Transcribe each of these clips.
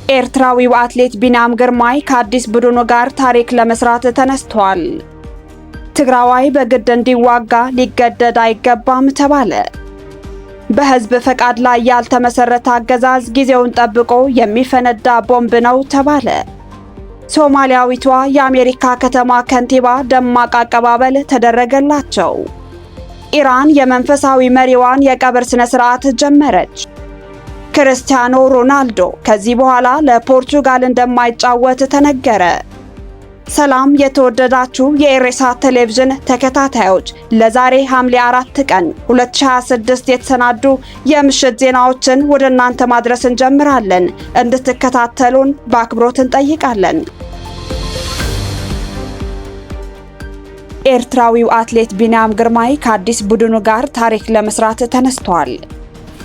ኤርትራዊው አትሌት ቢንያም ግርማይ ከአዲስ ቡድኑ ጋር ታሪክ ለመስራት ተነስቷል። ትግራዋይ በግድ እንዲዋጋ ሊገደድ አይገባም ተባለ። በህዝብ ፈቃድ ላይ ያልተመሰረተ አገዛዝ ጊዜውን ጠብቆ የሚፈነዳ ቦምብ ነው ተባለ። ሶማሊያዊቷ የአሜሪካ ከተማ ከንቲባ ደማቅ አቀባበል ተደረገላቸው። ኢራን የመንፈሳዊ መሪዋን የቀብር ስነ ስርዓት ጀመረች። ክርስቲያኖ ሮናልዶ ከዚህ በኋላ ለፖርቹጋል እንደማይጫወት ተነገረ። ሰላም የተወደዳችሁ የኤሬሳ ቴሌቪዥን ተከታታዮች፣ ለዛሬ ሐምሌ 4 ቀን 2026 የተሰናዱ የምሽት ዜናዎችን ወደ እናንተ ማድረስ እንጀምራለን። እንድትከታተሉን በአክብሮት እንጠይቃለን። ኤርትራዊው አትሌት ቢንያም ግርማይ ከአዲስ ቡድኑ ጋር ታሪክ ለመስራት ተነስቷል።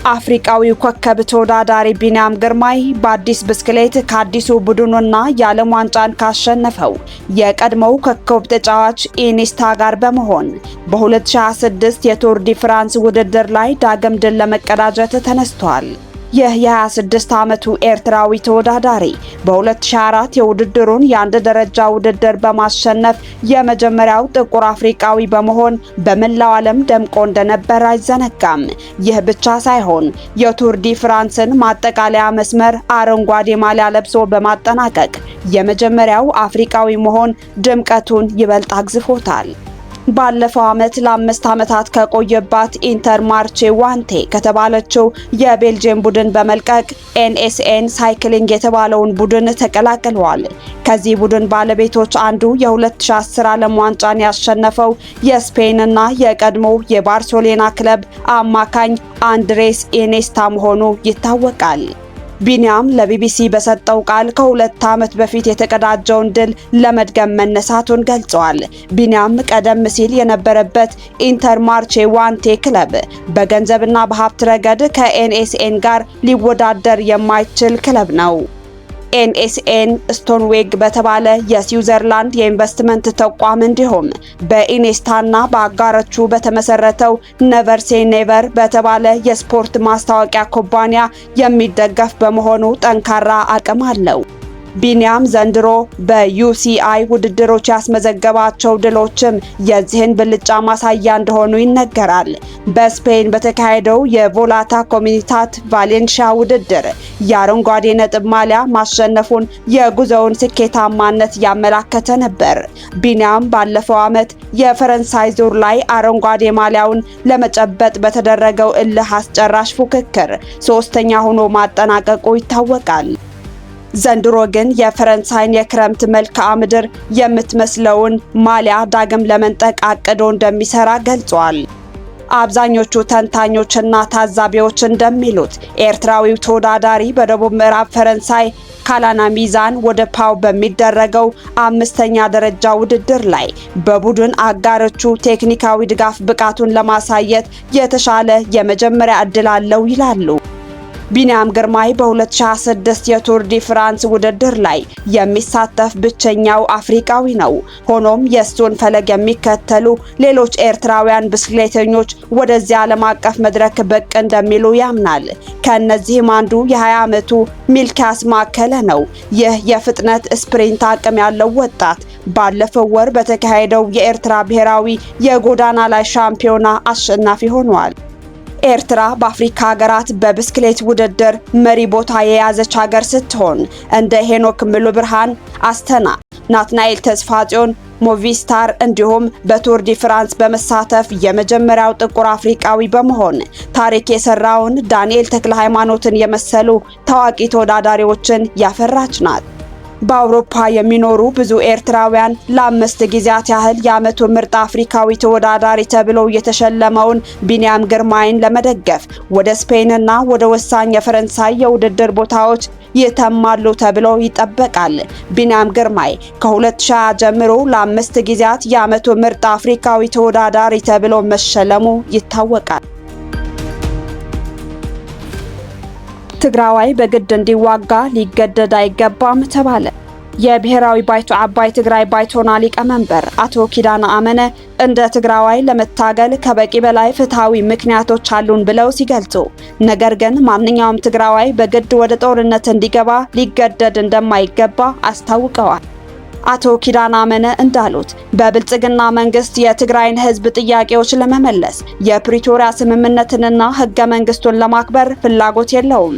አፍሪካዊው ኮከብ ተወዳዳሪ ቢንያም ግርማይ በአዲስ ብስክሌት ከአዲሱ ቡድኑና የዓለም ዋንጫን ካሸነፈው የቀድሞው ኮከብ ተጫዋች ኢኒስታ ጋር በመሆን በ2026 የቱር ዲ ፍራንስ ውድድር ላይ ዳግም ድል ለመቀዳጀት ተነስቷል። ይህ የ26 ዓመቱ ኤርትራዊ ተወዳዳሪ በ2004 የውድድሩን የአንድ ደረጃ ውድድር በማሸነፍ የመጀመሪያው ጥቁር አፍሪካዊ በመሆን በመላው ዓለም ደምቆ እንደነበር አይዘነጋም። ይህ ብቻ ሳይሆን የቱር ዲ ፍራንስን ማጠቃለያ መስመር አረንጓዴ ማሊያ ለብሶ በማጠናቀቅ የመጀመሪያው አፍሪካዊ መሆን ድምቀቱን ይበልጥ አግዝፎታል። ባለፈው ዓመት ለ5 ዓመታት ከቆየባት ኢንተር ማርቼ ዋንቴ ከተባለችው የቤልጂየም ቡድን በመልቀቅ ኤንኤስኤን ሳይክሊንግ የተባለውን ቡድን ተቀላቅለዋል። ከዚህ ቡድን ባለቤቶች አንዱ የ2010 ዓለም ዋንጫን ያሸነፈው የስፔንና የቀድሞው የባርሴሎና ክለብ አማካኝ አንድሬስ ኢኒስታ መሆኑ ይታወቃል። ቢንያም ለቢቢሲ በሰጠው ቃል ከ2 ዓመት በፊት የተቀዳጀውን ድል ለመድገም መነሳቱን ገልጸዋል። ቢንያም ቀደም ሲል የነበረበት ኢንተር ማርቼ ዋንቴ ክለብ በገንዘብና በሀብት ረገድ ከኤንኤስኤን ጋር ሊወዳደር የማይችል ክለብ ነው። ኤንኤስኤን ስቶንዌግ በተባለ የስዊዘርላንድ የኢንቨስትመንት ተቋም እንዲሁም በኢኒስታና በአጋሮቹ በተመሰረተው ኔቨር ሴይ ኔቨር በተባለ የስፖርት ማስታወቂያ ኩባንያ የሚደገፍ በመሆኑ ጠንካራ አቅም አለው። ቢንያም ዘንድሮ በዩሲአይ ውድድሮች ያስመዘገባቸው ድሎችም የዚህን ብልጫ ማሳያ እንደሆኑ ይነገራል። በስፔን በተካሄደው የቮላታ ኮሚኒታት ቫሌንሺያ ውድድር የአረንጓዴ ነጥብ ማሊያ ማሸነፉን የጉዞውን ስኬታማነት ያመላከተ ነበር። ቢንያም ባለፈው ዓመት የፈረንሳይ ዙር ላይ አረንጓዴ ማሊያውን ለመጨበጥ በተደረገው እልህ አስጨራሽ ፉክክር 3ኛ ሆኖ ማጠናቀቁ ይታወቃል። ዘንድሮ ግን የፈረንሳይን የክረምት መልክዓ ምድር የምትመስለውን ማሊያ ዳግም ለመንጠቅ አቅዶ እንደሚሰራ ገልጿል። አብዛኞቹ ተንታኞችና ታዛቢዎች እንደሚሉት ኤርትራዊው ተወዳዳሪ በደቡብ ምዕራብ ፈረንሳይ ካላና ሚዛን ወደ ፓው በሚደረገው 5ኛ ደረጃ ውድድር ላይ በቡድን አጋሮቹ ቴክኒካዊ ድጋፍ ብቃቱን ለማሳየት የተሻለ የመጀመሪያ ዕድል አለው ይላሉ። ቢንያም ግርማይ በ2026 የቱር ዲ ፍራንስ ውድድር ላይ የሚሳተፍ ብቸኛው አፍሪካዊ ነው። ሆኖም የእሱን ፈለግ የሚከተሉ ሌሎች ኤርትራውያን ብስክሌተኞች ወደዚህ ዓለም አቀፍ መድረክ ብቅ እንደሚሉ ያምናል። ከእነዚህም አንዱ የ20 ዓመቱ ሚልኪያስ ማከለ ነው። ይህ የፍጥነት ስፕሪንት አቅም ያለው ወጣት ባለፈው ወር በተካሄደው የኤርትራ ብሔራዊ የጎዳና ላይ ሻምፒዮና አሸናፊ ሆኗል። ኤርትራ በአፍሪካ ሀገራት በብስክሌት ውድድር መሪ ቦታ የያዘች ሀገር ስትሆን እንደ ሄኖክ ሙሉ ብርሃን፣ አስተና፣ ናትናኤል ተስፋጽዮን፣ ሞቪስታር እንዲሁም በቱር ዲ ፍራንስ በመሳተፍ የመጀመሪያው ጥቁር አፍሪካዊ በመሆን ታሪክ የሰራውን ዳንኤል ተክለ ሃይማኖትን የመሰሉ ታዋቂ ተወዳዳሪዎችን ያፈራች ናት። በአውሮፓ የሚኖሩ ብዙ ኤርትራውያን ለ5 ጊዜያት ያህል የዓመቱ ምርጥ አፍሪካዊ ተወዳዳሪ ተብሎ የተሸለመውን ቢንያም ግርማይን ለመደገፍ ወደ ስፔንና ወደ ወሳኝ የፈረንሳይ የውድድር ቦታዎች ይተማሉ ተብሎ ይጠበቃል። ቢንያም ግርማይ ከ2020 ጀምሮ ለ5 ጊዜያት የዓመቱ ምርጥ አፍሪካዊ ተወዳዳሪ ተብሎ መሸለሙ ይታወቃል። ትግራዋይ በግድ እንዲዋጋ ሊገደድ አይገባም ተባለ። የብሔራዊ ባይቶ አባይ ትግራይ ባይቶና ሊቀመንበር አቶ ኪዳነ አመነ እንደ ትግራዋይ ለመታገል ከበቂ በላይ ፍትሃዊ ምክንያቶች አሉን ብለው ሲገልጹ፣ ነገር ግን ማንኛውም ትግራዋይ በግድ ወደ ጦርነት እንዲገባ ሊገደድ እንደማይገባ አስታውቀዋል። አቶ ኪዳነ አመነ እንዳሉት በብልጽግና መንግስት የትግራይን ህዝብ ጥያቄዎች ለመመለስ የፕሪቶሪያ ስምምነትንና ህገ መንግስቱን ለማክበር ፍላጎት የለውም።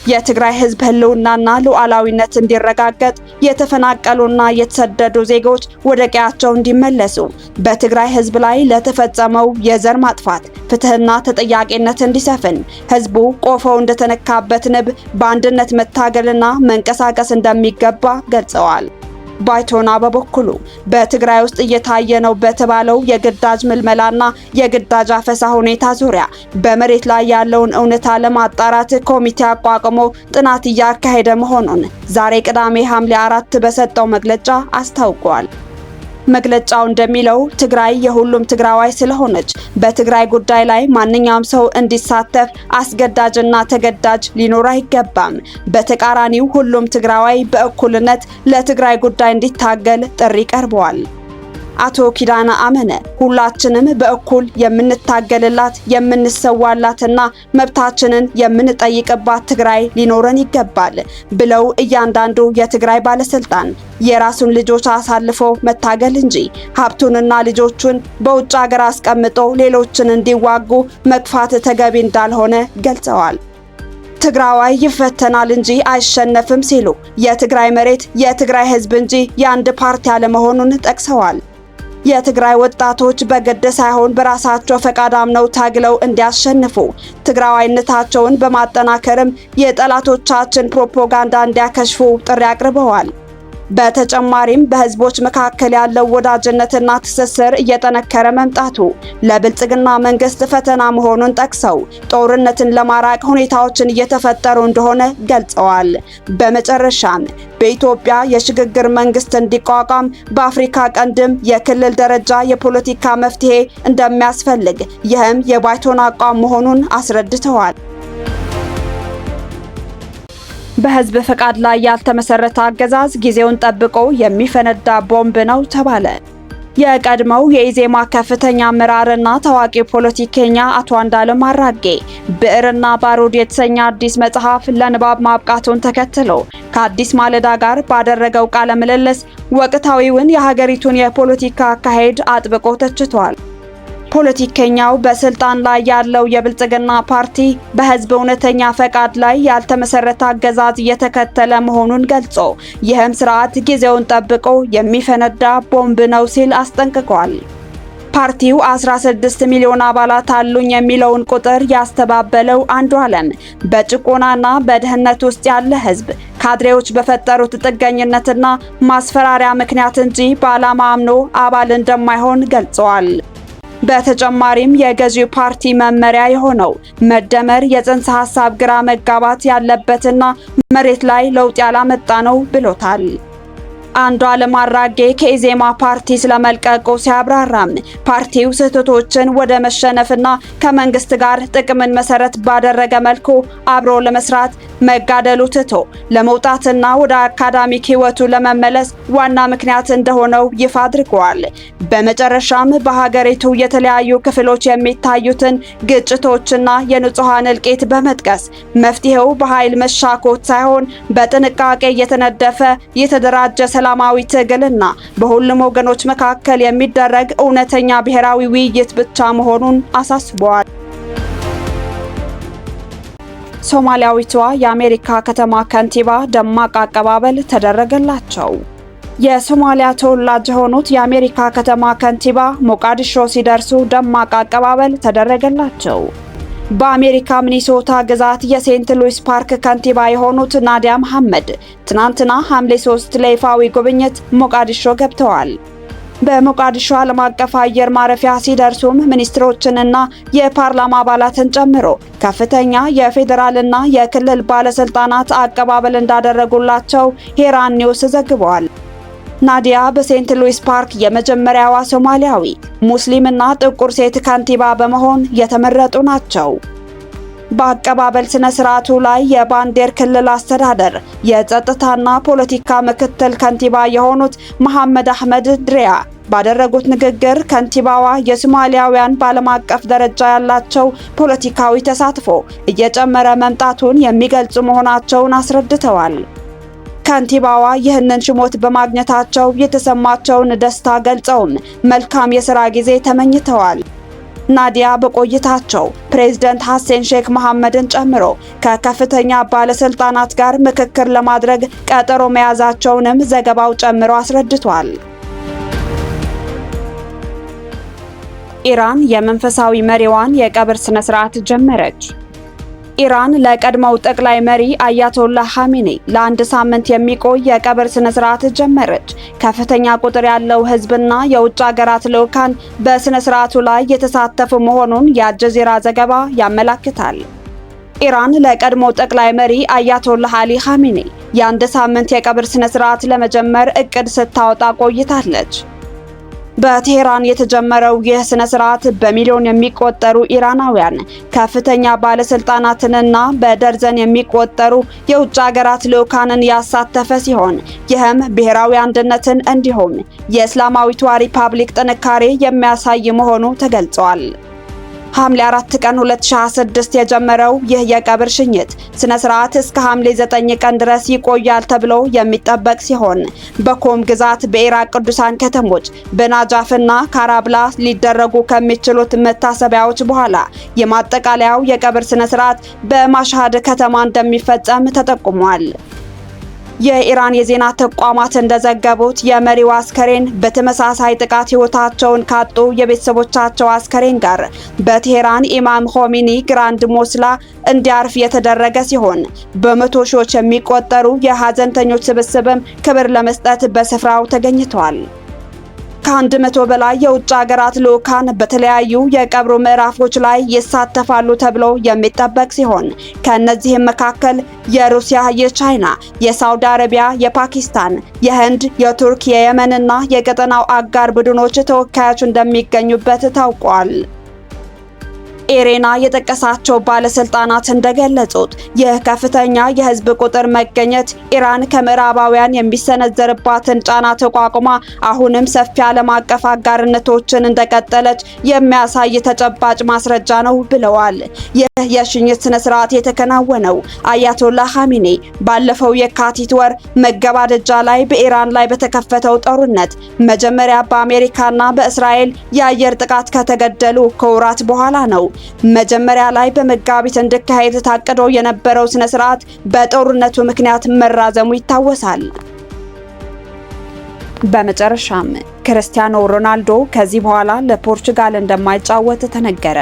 የትግራይ ህዝብ ህልውናና ሉዓላዊነት እንዲረጋገጥ፣ የተፈናቀሉና የተሰደዱ ዜጎች ወደ ቀያቸው እንዲመለሱ፣ በትግራይ ህዝብ ላይ ለተፈጸመው የዘር ማጥፋት ፍትህና ተጠያቂነት እንዲሰፍን ህዝቡ ቆፈው እንደተነካበት ንብ በአንድነት መታገልና መንቀሳቀስ እንደሚገባ ገልጸዋል። ባይቶና በበኩሉ በትግራይ ውስጥ እየታየ ነው በተባለው የግዳጅ ምልመላና የግዳጅ አፈሳ ሁኔታ ዙሪያ በመሬት ላይ ያለውን እውነታ ለማጣራት ኮሚቴ አቋቁሞ ጥናት እያካሄደ መሆኑን ዛሬ ቅዳሜ ሐምሌ 4 በሰጠው መግለጫ አስታውቋል። መግለጫው እንደሚለው ትግራይ የሁሉም ትግራዋይ ስለሆነች በትግራይ ጉዳይ ላይ ማንኛውም ሰው እንዲሳተፍ አስገዳጅና ተገዳጅ ሊኖር አይገባም። በተቃራኒው ሁሉም ትግራዋይ በእኩልነት ለትግራይ ጉዳይ እንዲታገል ጥሪ ቀርበዋል። አቶ ኪዳነ አመነ ሁላችንም በእኩል የምንታገልላት የምንሰዋላትና መብታችንን የምንጠይቅባት ትግራይ ሊኖረን ይገባል ብለው እያንዳንዱ የትግራይ ባለስልጣን የራሱን ልጆች አሳልፎ መታገል እንጂ ሀብቱንና ልጆቹን በውጭ ሀገር አስቀምጦ ሌሎችን እንዲዋጉ መግፋት ተገቢ እንዳልሆነ ገልጸዋል። ትግራዋይ ይፈተናል እንጂ አይሸነፍም ሲሉ የትግራይ መሬት የትግራይ ህዝብ እንጂ የአንድ ፓርቲ አለመሆኑን ጠቅሰዋል። የትግራይ ወጣቶች በግድ ሳይሆን በራሳቸው ፈቃድ አምነው ታግለው እንዲያሸንፉ ትግራዋይነታቸውን በማጠናከርም የጠላቶቻችን ፕሮፓጋንዳ እንዲያከሽፉ ጥሪ አቅርበዋል። በተጨማሪም በህዝቦች መካከል ያለው ወዳጅነትና ትስስር እየጠነከረ መምጣቱ ለብልጽግና መንግስት ፈተና መሆኑን ጠቅሰው ጦርነትን ለማራቅ ሁኔታዎችን እየተፈጠሩ እንደሆነ ገልጸዋል። በመጨረሻም በኢትዮጵያ የሽግግር መንግስት እንዲቋቋም በአፍሪካ ቀንድም የክልል ደረጃ የፖለቲካ መፍትሄ እንደሚያስፈልግ ይህም የባይቶና አቋም መሆኑን አስረድተዋል። በህዝብ ፈቃድ ላይ ያልተመሰረተ አገዛዝ ጊዜውን ጠብቆ የሚፈነዳ ቦምብ ነው ተባለ። የቀድሞው የኢዜማ ከፍተኛ አመራርና ታዋቂ ፖለቲከኛ አቶ አንዱዓለም አራጌ ብዕርና ባሩድ የተሰኘ አዲስ መጽሐፍ ለንባብ ማብቃቱን ተከትሎ ከአዲስ ማለዳ ጋር ባደረገው ቃለ ምልልስ ወቅታዊውን የሀገሪቱን የፖለቲካ አካሄድ አጥብቆ ተችቷል። ፖለቲከኛው በስልጣን ላይ ያለው የብልጽግና ፓርቲ በህዝብ እውነተኛ ፈቃድ ላይ ያልተመሰረተ አገዛዝ እየተከተለ መሆኑን ገልጾ ይህም ስርዓት ጊዜውን ጠብቆ የሚፈነዳ ቦምብ ነው ሲል አስጠንቅቋል። ፓርቲው 16 ሚሊዮን አባላት አሉኝ የሚለውን ቁጥር ያስተባበለው አንዱዓለም በጭቆናና በድህነት ውስጥ ያለ ህዝብ ካድሬዎች በፈጠሩት ጥገኝነትና ማስፈራሪያ ምክንያት እንጂ በዓላማ አምኖ አባል እንደማይሆን ገልጸዋል። በተጨማሪም የገዢው ፓርቲ መመሪያ የሆነው መደመር የጽንሰ ሐሳብ ግራ መጋባት ያለበትና መሬት ላይ ለውጥ ያላመጣ ነው ብሎታል። አንዱዓለም አራጌ ከኢዜማ ፓርቲ ስለመልቀቁ ሲያብራራም ፓርቲው ስህተቶችን ወደ መሸነፍና ከመንግስት ጋር ጥቅምን መሰረት ባደረገ መልኩ አብሮ ለመስራት መጋደሉ ትቶ ለመውጣትና ወደ አካዳሚክ ህይወቱ ለመመለስ ዋና ምክንያት እንደሆነው ይፋ አድርጓል። በመጨረሻም በሀገሪቱ የተለያዩ ክፍሎች የሚታዩትን ግጭቶችና የንጹሃን እልቂት በመጥቀስ መፍትሄው በኃይል መሻኮት ሳይሆን በጥንቃቄ የተነደፈ የተደራጀ ሰላማዊ ትግልና በሁሉም ወገኖች መካከል የሚደረግ እውነተኛ ብሔራዊ ውይይት ብቻ መሆኑን አሳስበዋል። ሶማሊያዊቷ የአሜሪካ ከተማ ከንቲባ ደማቅ አቀባበል ተደረገላቸው። የሶማሊያ ተወላጅ የሆኑት የአሜሪካ ከተማ ከንቲባ ሞቃዲሾ ሲደርሱ ደማቅ አቀባበል ተደረገላቸው። በአሜሪካ ሚኒሶታ ግዛት የሴንት ሉዊስ ፓርክ ከንቲባ የሆኑት ናዲያ መሐመድ ትናንትና ሐምሌ 3 ለይፋዊ ጉብኝት ሞቃዲሾ ገብተዋል። በሞቃዲሾ ዓለም አቀፍ አየር ማረፊያ ሲደርሱም ሚኒስትሮችንና የፓርላማ አባላትን ጨምሮ ከፍተኛ የፌዴራልና የክልል ባለስልጣናት አቀባበል እንዳደረጉላቸው ሄራን ኒውስ ዘግቧል። ናዲያ በሴንት ሉዊስ ፓርክ የመጀመሪያዋ ሶማሊያዊ ሙስሊምና ጥቁር ሴት ከንቲባ በመሆን የተመረጡ ናቸው። በአቀባበል ስነ ስርዓቱ ላይ የባንዴር ክልል አስተዳደር የጸጥታና ፖለቲካ ምክትል ከንቲባ የሆኑት መሐመድ አህመድ ድሪያ ባደረጉት ንግግር ከንቲባዋ የሶማሊያውያን በዓለም አቀፍ ደረጃ ያላቸው ፖለቲካዊ ተሳትፎ እየጨመረ መምጣቱን የሚገልጹ መሆናቸውን አስረድተዋል። ከንቲባዋ ይህንን ሽሞት በማግኘታቸው የተሰማቸውን ደስታ ገልጸውም መልካም የሥራ ጊዜ ተመኝተዋል። ናዲያ በቆይታቸው ፕሬዝዳንት ሐሰን ሼክ መሐመድን ጨምሮ ከከፍተኛ ባለስልጣናት ጋር ምክክር ለማድረግ ቀጠሮ መያዛቸውንም ዘገባው ጨምሮ አስረድቷል። ኢራን የመንፈሳዊ መሪዋን የቀብር ስነ ስርዓት ጀመረች። ኢራን ለቀድሞው ጠቅላይ መሪ አያቶላህ ኻሜኒ ለአንድ ሳምንት የሚቆይ የቀብር ስነ ስርዓት ጀመረች። ከፍተኛ ቁጥር ያለው ህዝብና የውጭ ሀገራት ልዑካን በስነ ስርዓቱ ላይ የተሳተፉ መሆኑን የአልጀዚራ ዘገባ ያመለክታል። ኢራን ለቀድሞው ጠቅላይ መሪ አያቶላህ አሊ ኻሜኒ የአንድ ሳምንት የቀብር ስነ ስርዓት ለመጀመር እቅድ ስታወጣ ቆይታለች። በቴህራን የተጀመረው ይህ ስነ ስርዓት በሚሊዮን የሚቆጠሩ ኢራናውያን ከፍተኛ ባለስልጣናትንና በደርዘን የሚቆጠሩ የውጭ ሀገራት ልዑካንን ያሳተፈ ሲሆን ይህም ብሔራዊ አንድነትን እንዲሁም የእስላማዊቷ ሪፐብሊክ ጥንካሬ የሚያሳይ መሆኑ ተገልጿል። ሐምሌ 4 ቀን 2026 የጀመረው ይህ የቀብር ሽኝት ስነ ስርዓት እስከ ሐምሌ 9 ቀን ድረስ ይቆያል ተብሎ የሚጠበቅ ሲሆን በኮም ግዛት በኢራቅ ቅዱሳን ከተሞች በናጃፍና ካራብላ ሊደረጉ ከሚችሉት መታሰቢያዎች በኋላ የማጠቃለያው የቀብር ስነ ስርዓት በማሽሃድ ከተማ እንደሚፈጸም ተጠቁሟል። የኢራን የዜና ተቋማት እንደዘገቡት የመሪው አስከሬን በተመሳሳይ ጥቃት ህይወታቸውን ካጡ የቤተሰቦቻቸው አስከሬን ጋር በቴህራን ኢማም ኾሜኒ ግራንድ ሞስላ እንዲያርፍ የተደረገ ሲሆን በመቶ ሺዎች የሚቆጠሩ የሀዘንተኞች ስብስብም ክብር ለመስጠት በስፍራው ተገኝተዋል። ከ100 በላይ የውጭ ሀገራት ልዑካን በተለያዩ የቀብሩ ምዕራፎች ላይ ይሳተፋሉ ተብሎ የሚጠበቅ ሲሆን ከነዚህም መካከል የሩሲያ፣ የቻይና፣ የሳውዲ አረቢያ፣ የፓኪስታን፣ የህንድ፣ የቱርክ፣ የየመንና የቀጠናው አጋር ቡድኖች ተወካዮች እንደሚገኙበት ታውቋል። ኢሬና የጠቀሳቸው ባለስልጣናት እንደገለጹት የከፍተኛ የህዝብ ቁጥር መገኘት ኢራን ከምዕራባውያን የሚሰነዘርባትን ጫና ተቋቁማ አሁንም ሰፊ ዓለም አቀፍ አጋርነቶችን እንደቀጠለች የሚያሳይ ተጨባጭ ማስረጃ ነው ብለዋል። ይህ የሽኝት ስነ ስርዓት የተከናወነው አያቶላህ ኻሜኒ ባለፈው የካቲት ወር መገባደጃ ላይ በኢራን ላይ በተከፈተው ጦርነት መጀመሪያ በአሜሪካና በእስራኤል የአየር ጥቃት ከተገደሉ ከወራት በኋላ ነው። መጀመሪያ ላይ በመጋቢት እንዲካሄድ ታቅዶ የነበረው ስነ ስርዓት በጦርነቱ ምክንያት መራዘሙ ይታወሳል። በመጨረሻም ክርስቲያኖ ሮናልዶ ከዚህ በኋላ ለፖርቹጋል እንደማይጫወት ተነገረ።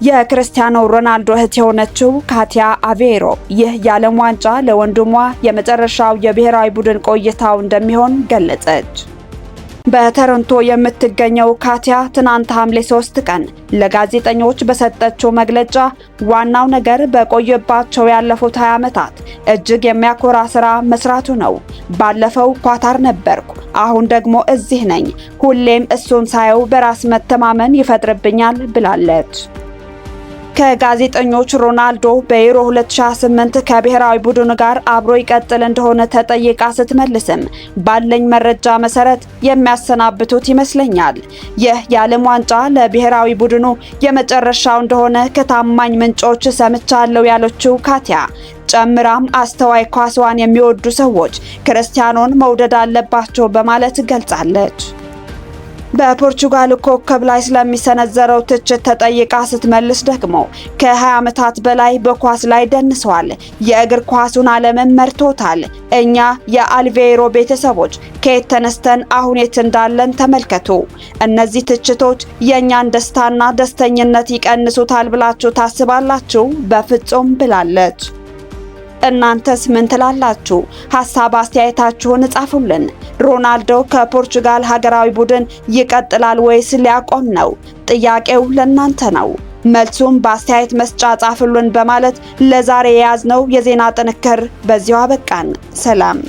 የክርስቲያኖ ሮናልዶ እህት የሆነችው ካቲያ አቬሮ ይህ የዓለም ዋንጫ ለወንድሟ የመጨረሻው የብሔራዊ ቡድን ቆይታው እንደሚሆን ገለጸች። በቶሮንቶ የምትገኘው ካቲያ ትናንት ሐምሌ 3 ቀን ለጋዜጠኞች በሰጠችው መግለጫ ዋናው ነገር በቆየባቸው ያለፉት 20 ዓመታት እጅግ የሚያኮራ ስራ መስራቱ ነው። ባለፈው ኳታር ነበርኩ፣ አሁን ደግሞ እዚህ ነኝ። ሁሌም እሱን ሳየው በራስ መተማመን ይፈጥርብኛል ብላለች። ከጋዜጠኞች ሮናልዶ በዩሮ 2028 ከብሔራዊ ቡድኑ ጋር አብሮ ይቀጥል እንደሆነ ተጠይቃ ስትመልስም ባለኝ መረጃ መሰረት የሚያሰናብቱት ይመስለኛል። ይህ የዓለም ዋንጫ ለብሔራዊ ቡድኑ የመጨረሻው እንደሆነ ከታማኝ ምንጮች ሰምቻለሁ ያለችው ካቲያ ጨምራም አስተዋይ ኳስዋን የሚወዱ ሰዎች ክርስቲያኖን መውደድ አለባቸው በማለት ገልጻለች። በፖርቹጋል ኮከብ ላይ ስለሚሰነዘረው ትችት ተጠይቃ ስትመልስ ደግሞ ከ20 ዓመታት በላይ በኳስ ላይ ደንሰዋል። የእግር ኳሱን ዓለምን መርቶታል። እኛ የአልቬሮ ቤተሰቦች ከየት ተነስተን አሁን የት እንዳለን ተመልከቱ። እነዚህ ትችቶች የእኛን ደስታና ደስተኝነት ይቀንሱታል ብላችሁ ታስባላችሁ? በፍጹም ብላለች። እናንተስ ምን ትላላችሁ? ሐሳብ አስተያየታችሁን ጻፉልን። ሮናልዶ ከፖርቹጋል ሀገራዊ ቡድን ይቀጥላል ወይስ ሊያቆም ነው? ጥያቄው ለእናንተ ነው። መልሱም በአስተያየት መስጫ ጻፉልን በማለት ለዛሬ የያዝነው የዜና ጥንክር በዚሁ አበቃን። ሰላም።